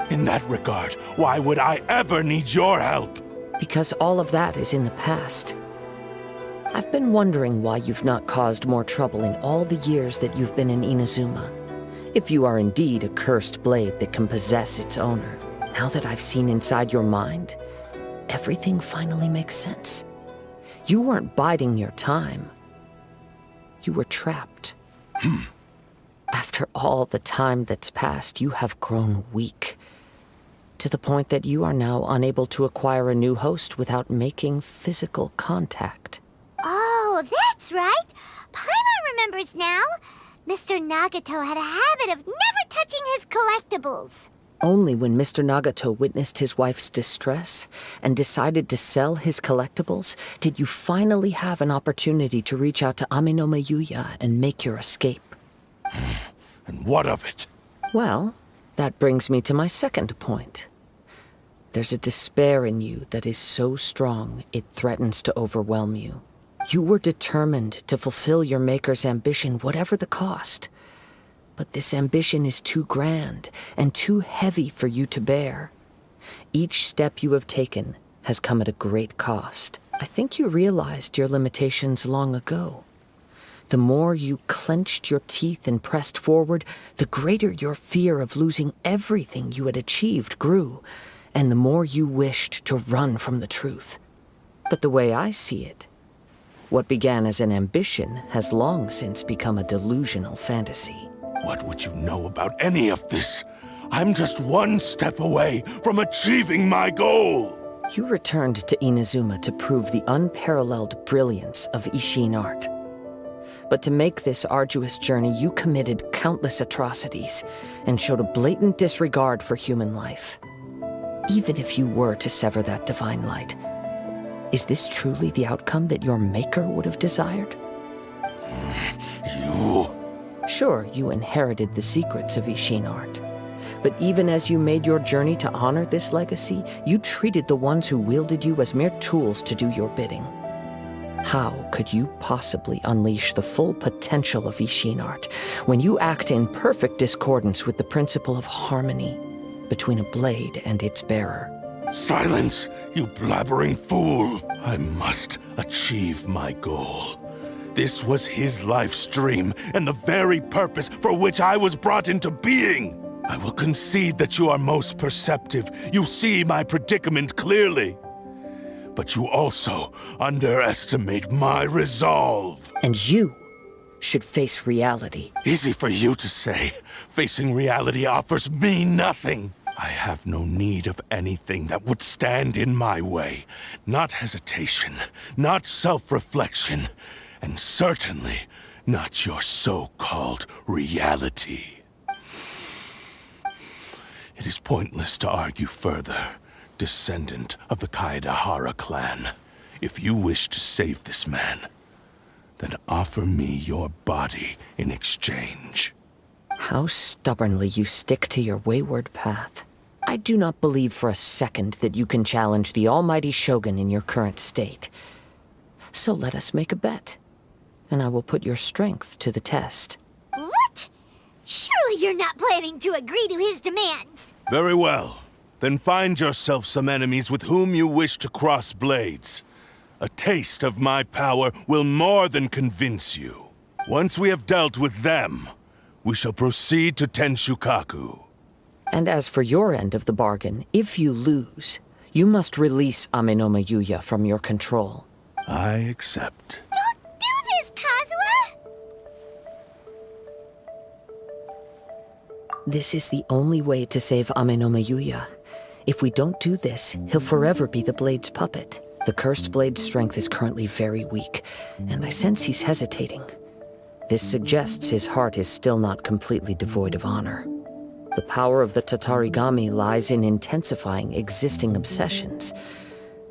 In that regard, why would I ever need your help? Because all of that is in the past. I've been wondering why you've not caused more trouble in all the years that you've been in Inazuma. If you are indeed a cursed blade that can possess its owner, now that I've seen inside your mind, everything finally makes sense. You weren't biding your time. You were trapped. After all the time that's passed, you have grown weak. To the point that you are now unable to acquire a new host without making physical contact. Oh, that's right. Paimon remembers now. Mr. Nagato had a habit of never touching his collectibles. Only when Mr. Nagato witnessed his wife's distress and decided to sell his collectibles did you finally have an opportunity to reach out to Amenoma Yuya and make your escape. And what of it? Well, that brings me to my second point. There's a despair in you that is so strong it threatens to overwhelm you. You were determined to fulfill your maker's ambition, whatever the cost. But this ambition is too grand and too heavy for you to bear. Each step you have taken has come at a great cost. I think you realized your limitations long ago. The more you clenched your teeth and pressed forward, the greater your fear of losing everything you had achieved grew, and the more you wished to run from the truth. But the way I see it, what began as an ambition has long since become a delusional fantasy. What would you know about any of this? I'm just one step away from achieving my goal! You returned to Inazuma to prove the unparalleled brilliance of Ishin art. But to make this arduous journey, you committed countless atrocities and showed a blatant disregard for human life. Even if you were to sever that divine light, is this truly the outcome that your maker would have desired? You... Sure, you inherited the secrets of Ishin art. But even as you made your journey to honor this legacy, you treated the ones who wielded you as mere tools to do your bidding. How could you possibly unleash the full potential of Ishin art when you act in perfect discordance with the principle of harmony between a blade and its bearer? Silence, you blabbering fool! I must achieve my goal. This was his life's dream, and the very purpose for which I was brought into being. I will concede that you are most perceptive. You see my predicament clearly. But you also underestimate my resolve. And you should face reality. Easy for you to say. Facing reality offers me nothing. I have no need of anything that would stand in my way. Not hesitation, not self-reflection. And certainly not your so-called reality. It is pointless to argue further, descendant of the Kaedehara clan. If you wish to save this man, then offer me your body in exchange. How stubbornly you stick to your wayward path. I do not believe for a second that you can challenge the almighty Shogun in your current state. So let us make a bet, and I will put your strength to the test. What? Surely you're not planning to agree to his demands. Very well. Then find yourself some enemies with whom you wish to cross blades. A taste of my power will more than convince you. Once we have dealt with them, we shall proceed to Tenshukaku. And as for your end of the bargain, if you lose, you must release Amenoma Yuya from your control. I accept. Don't do this, Kazuha! This is the only way to save Amenoma Yuya. If we don't do this, he'll forever be the Blade's puppet. The Cursed Blade's strength is currently very weak, and I sense he's hesitating. This suggests his heart is still not completely devoid of honor. The power of the Tatarigami lies in intensifying existing obsessions.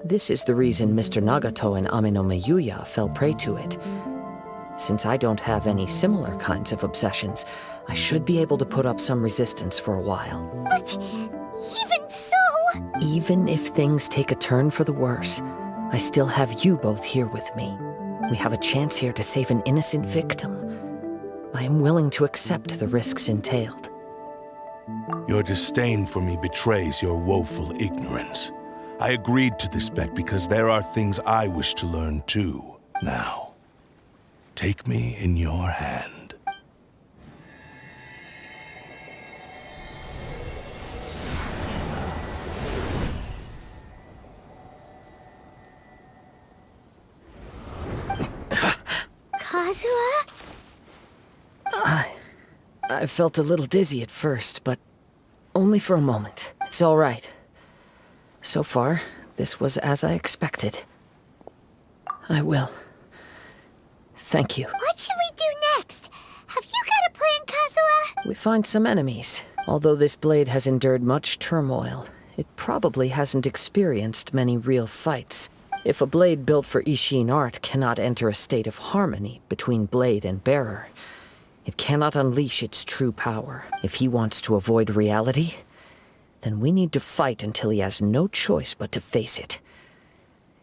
This is the reason Mr. Nagato and Amenoma Yuya fell prey to it. Since I don't have any similar kinds of obsessions, I should be able to put up some resistance for a while. But even so... Even if things take a turn for the worse, I still have you both here with me. We have a chance here to save an innocent victim. I am willing to accept the risks entailed. Your disdain for me betrays your woeful ignorance. I agreed to this bet because there are things I wish to learn too. Now, take me in your hand. Kazuha? I felt a little dizzy at first, but only for a moment. It's all right. So far, this was as I expected. I will. Thank you. What should we do next? Have you got a plan, Kazuha? We find some enemies. Although this blade has endured much turmoil, it probably hasn't experienced many real fights. If a blade built for Ishin art cannot enter a state of harmony between blade and bearer, it cannot unleash its true power. If he wants to avoid reality, then we need to fight until he has no choice but to face it.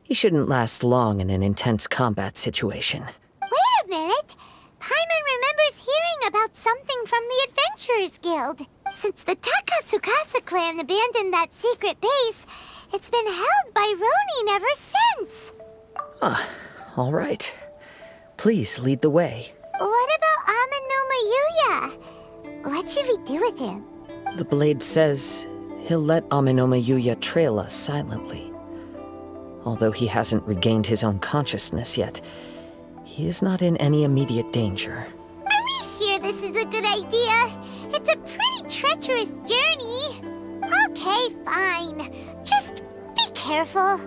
He shouldn't last long in an intense combat situation. Wait a minute! Paimon remembers hearing about something from the Adventurers Guild. Since the Takasukasa clan abandoned that secret base, it's been held by Ronin ever since. All right. Please lead the way. What about Amanoma Yuya? What should we do with him? The blade says he'll let Amanoma Yuya trail us silently. Although he hasn't regained his own consciousness yet, he is not in any immediate danger. Are we sure this is a good idea? It's a pretty treacherous journey. Okay, fine. Just be careful.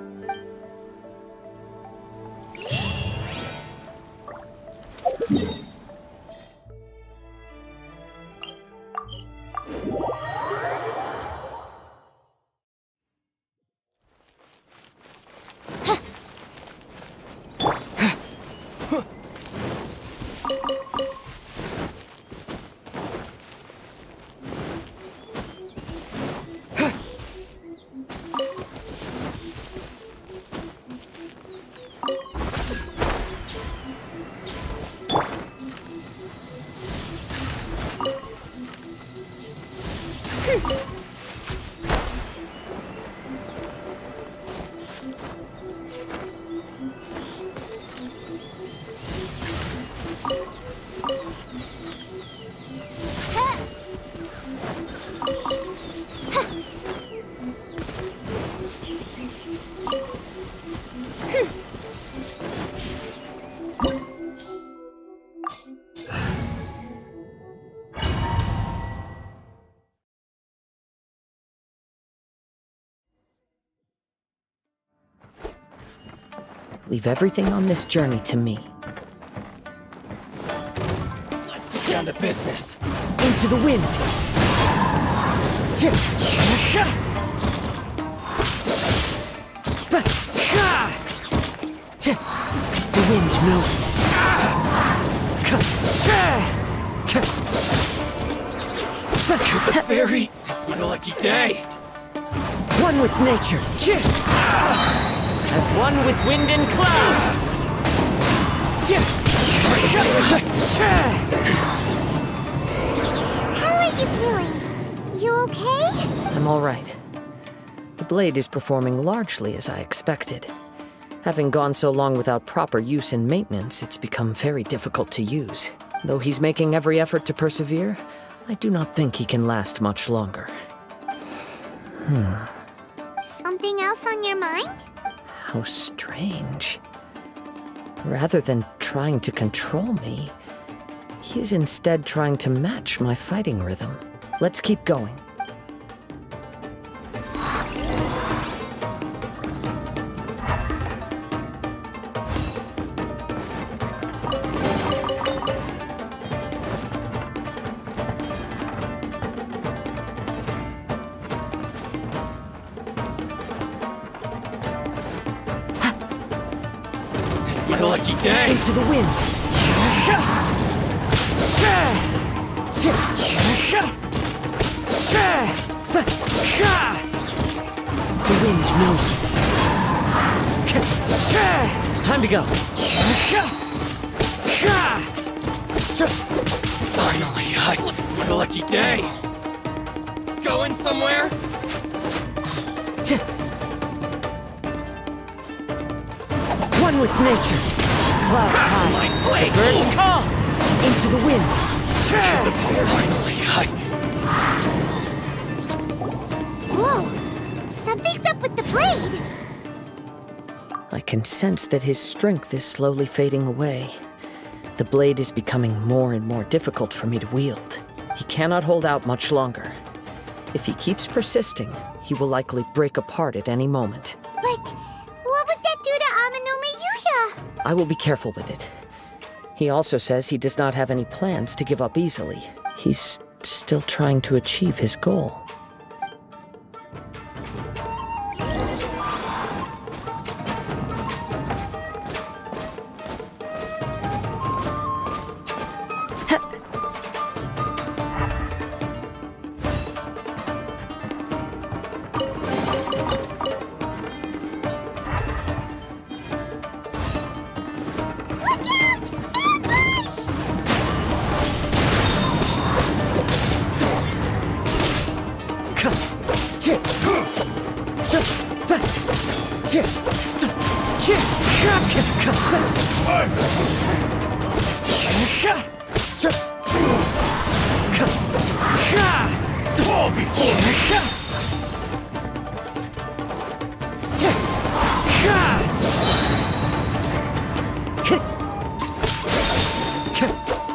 Leave everything on this journey to me. Let's get down to business. Into the wind! The wind knows me. The fairy! It's my lucky day! One with nature. As one with wind and cloud! How are you feeling? You okay? I'm all right. The blade is performing largely as I expected. Having gone so long without proper use and maintenance, it's become very difficult to use. Though he's making every effort to persevere, I do not think he can last much longer. Something else on your mind? How strange. Rather than trying to control me, he is instead trying to match my fighting rhythm. Let's keep going. My lucky day! Into the wind! The wind knows me. Time to go. Finally, it's my lucky day! Going somewhere? One with nature. Clouds high. My blade! Birds call. Into the wind. Finally, Whoa! Something's up with the blade! I can sense that his strength is slowly fading away. The blade is becoming more and more difficult for me to wield. He cannot hold out much longer. If he keeps persisting, he will likely break apart at any moment. But what would that do to Amanoma Yuya? I will be careful with it. He also says he does not have any plans to give up easily. He's yet still trying to achieve his goal.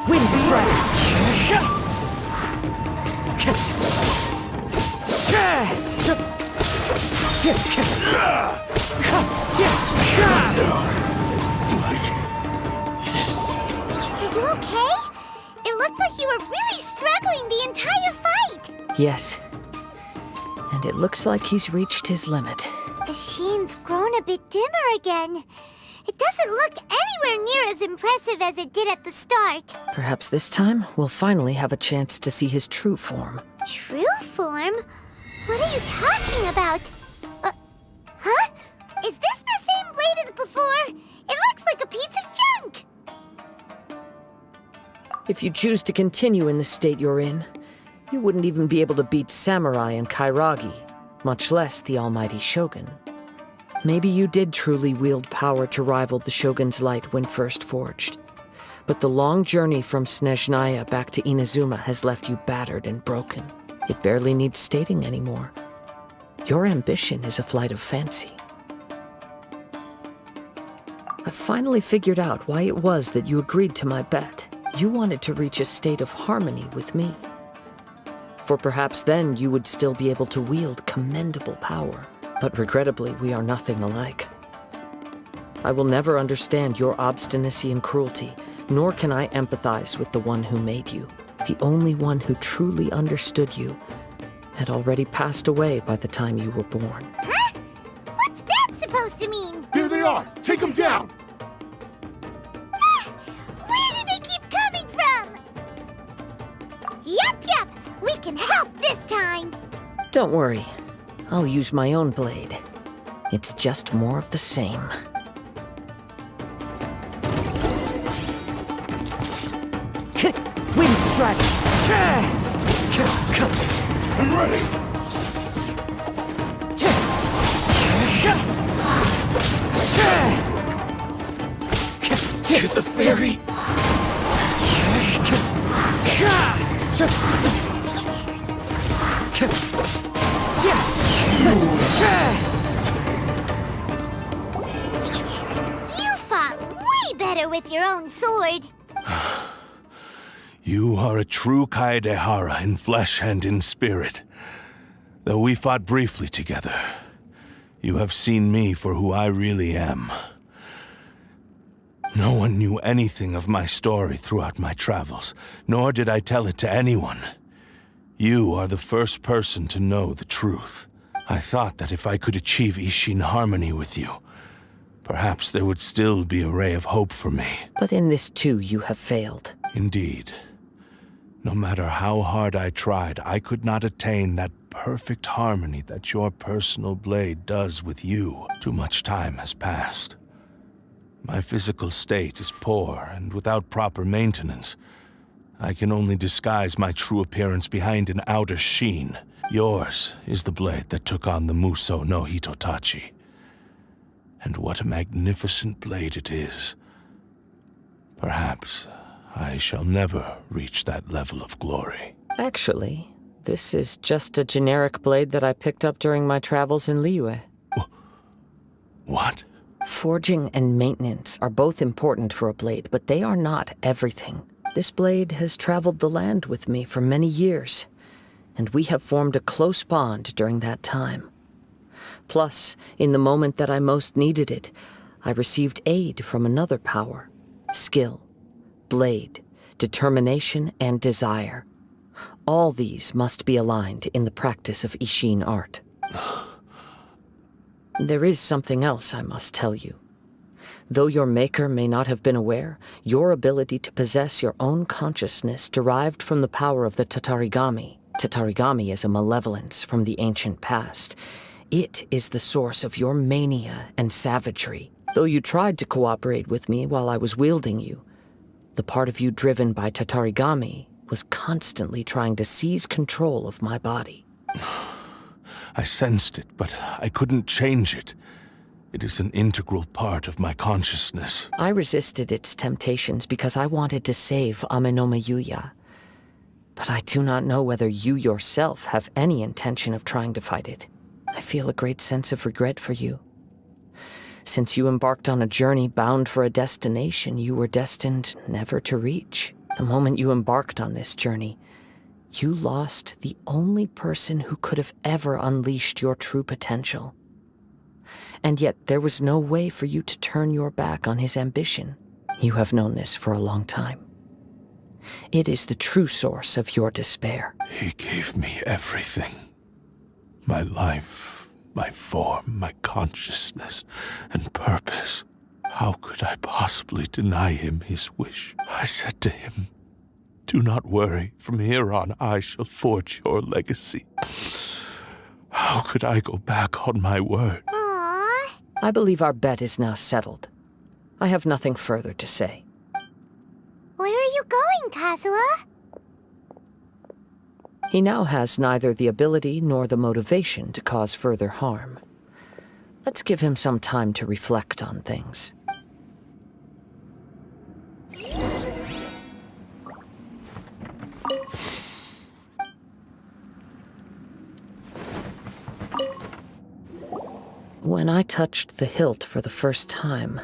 Wind strike! Are you okay? It looked like you were really struggling the entire fight. Yes. And it looks like he's reached his limit. The shine's grown a bit dimmer again. It doesn't look anywhere near as impressive as it did at the start. Perhaps this time we'll finally have a chance to see his true form. True form? What are you talking about? Huh? Is this the same blade as before? It looks like a piece of junk! If you choose to continue in the state you're in, you wouldn't even be able to beat Samurai and Kairagi, much less the almighty Shogun. Maybe you did truly wield power to rival the Shogun's light when first forged. But the long journey from Snezhnaya back to Inazuma has left you battered and broken. It barely needs stating anymore. Your ambition is a flight of fancy. I've finally figured out why it was that you agreed to my bet. You wanted to reach a state of harmony with me. For perhaps then you would still be able to wield commendable power. But regrettably, we are nothing alike. I will never understand your obstinacy and cruelty, nor can I empathize with the one who made you. The only one who truly understood you had already passed away by the time you were born. Huh? What's that supposed to mean? Here they are! Take them down! Where do they keep coming from? Yup, we can help this time. Don't worry. I'll use my own blade. It's just more of the same. Wind strike! I'm ready! To the ferry! You fought way better with your own sword. You are a true Kaedehara in flesh and in spirit. Though we fought briefly together, you have seen me for who I really am. No one knew anything of my story throughout my travels, nor did I tell it to anyone. You are the first person to know the truth. I thought that if I could achieve Ishin harmony with you, perhaps there would still be a ray of hope for me. But in this too, you have failed. Indeed. No matter how hard I tried, I could not attain that perfect harmony that your personal blade does with you. Too much time has passed. My physical state is poor, and without proper maintenance, I can only disguise my true appearance behind an outer sheen. Yours is the blade that took on the Muso no Hitotachi. And what a magnificent blade it is. Perhaps I shall never reach that level of glory. Actually, this is just a generic blade that I picked up during my travels in Liyue. What? Forging and maintenance are both important for a blade, but they are not everything. This blade has traveled the land with me for many years, and we have formed a close bond during that time. Plus, in the moment that I most needed it, I received aid from another power: skill, blade, determination, and desire. All these must be aligned in the practice of Ishin art. There is something else I must tell you. Though your maker may not have been aware, your ability to possess your own consciousness derived from the power of the Tatarigami. Tatarigami is a malevolence from the ancient past. It is the source of your mania and savagery. Though you tried to cooperate with me while I was wielding you, the part of you driven by Tatarigami was constantly trying to seize control of my body. I sensed it, but I couldn't change it. It is an integral part of my consciousness. I resisted its temptations because I wanted to save Amenoma Yuya. But I do not know whether you yourself have any intention of trying to fight it. I feel a great sense of regret for you. Since you embarked on a journey bound for a destination you were destined never to reach. The moment you embarked on this journey, you lost the only person who could have ever unleashed your true potential. And yet there was no way for you to turn your back on his ambition. You have known this for a long time. It is the true source of your despair. He gave me everything. My life, my form, my consciousness, and purpose. How could I possibly deny him his wish? I said to him, "Do not worry. From here on, I shall forge your legacy." How could I go back on my word? Aww. I believe our bet is now settled. I have nothing further to say. Where are you going, Kazuha? He now has neither the ability nor the motivation to cause further harm. Let's give him some time to reflect on things. When I touched the hilt for the first time,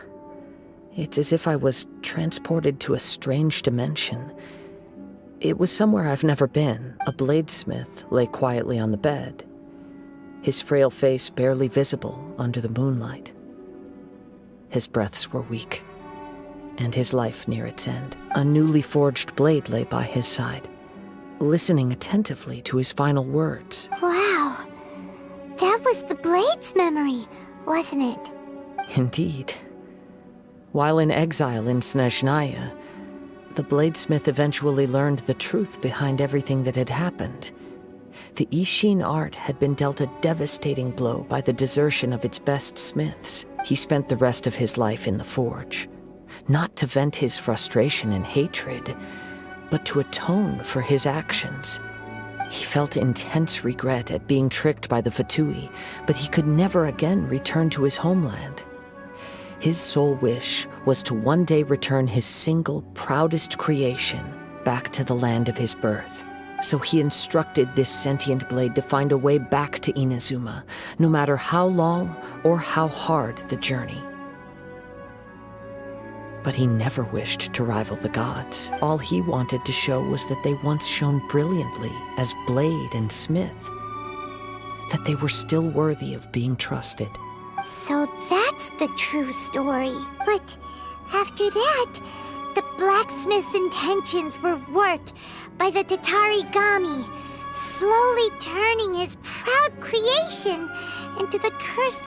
it's as if I was transported to a strange dimension. It was somewhere I've never been. A bladesmith lay quietly on the bed, his frail face barely visible under the moonlight. His breaths were weak, and his life near its end. A newly forged blade lay by his side, listening attentively to his final words. Wow. That was the Blade's memory, wasn't it? Indeed. While in exile in Snezhnaya, the bladesmith eventually learned the truth behind everything that had happened. The Ishin art had been dealt a devastating blow by the desertion of its best smiths. He spent the rest of his life in the forge, not to vent his frustration and hatred, but to atone for his actions. He felt intense regret at being tricked by the Fatui, but he could never again return to his homeland. His sole wish was to one day return his single, proudest creation back to the land of his birth. So he instructed this sentient blade to find a way back to Inazuma, no matter how long or how hard the journey. But he never wished to rival the gods. All he wanted to show was that they once shone brilliantly as blade and smith, that they were still worthy of being trusted. So that's the true story. But after that, the blacksmith's intentions were worked by the Tatarigami, slowly turning his proud creation into the cursed